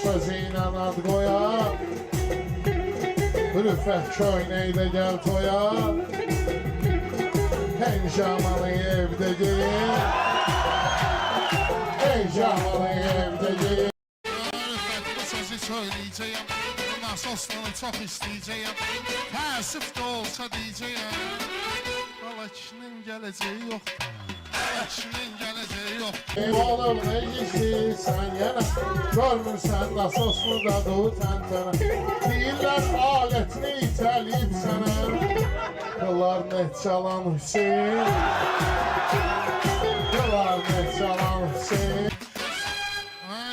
sözüyle ad koyar. Rüffət köynəkdə gəl toya. Penjamanı evdə giyin. Penjamanı evdə giyin. Rüffət bu sözü söyləyəcəyəm. Nasosunu çox istəyəcəyəm. Təəssüf də olsa deyəcəyəm. Valla kişinin gələcəyi yox. Kişinin gələcəyi yox. Oğlum ne istəyirsən yenə. Görmürsən nasoslu dadı təntənə. Deyirlər alətini itəliyib sənə. Qılar ne çalan Hüseyin. Qılar ne çalan Hüseyin.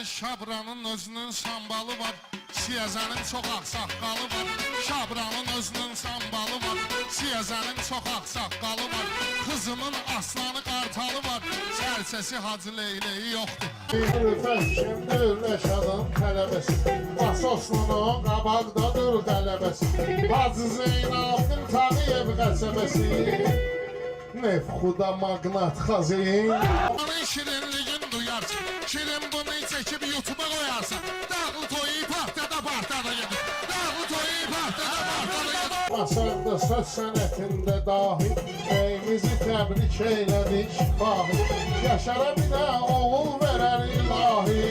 Şabranın özünün sambalı var. Siyazənin çox ağsaqqalı var. Şabranın özünün sambalı var. Siyazənin çox ağsaqqalı var. Kızımın aslanı qartalı var. Sərçəsi Hacı Leyleyi yoxdur. Rüffət kimdir Rəşadın tələbəsi. Nasoslunun qabaqdadır qələbəsi. Hacı Zeynal'ın Tağıyev qəsəbəsi. Nefxuda magnat xazeyin. Onun şirinliğin duyarsın. Şirin bunu çekip YouTube'a koyarsın. Dağlı toyu partada partada yedir. Dağlı toyu partada partada yedir. Masarda söz sənətində dahi. Beyimizi təbrik eylədik bahi. Yaşara bir də oğul verər ilahi.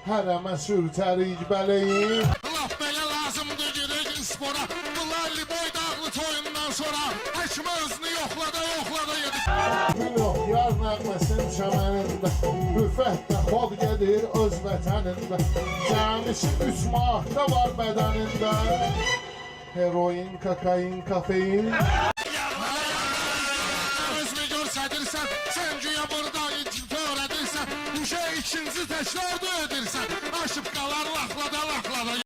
Hərəmə sürtərik bələyi. Laf belə lazımdır gedək spora. Lalli boy dağlı toyundan sonra. Həkim özünü yoxlada yedir. Gül yox yar nəğməsin çəmənində. Rüffət də xod gedir öz vətənində. Cəmisi 3 maddə var bədənində. Heroin, kokain, kafein. Özünü görsədirsən, sən güya burada törədirsən. Bu şey ikinci təkrar da edirsən. Aşıb qalar laxlada.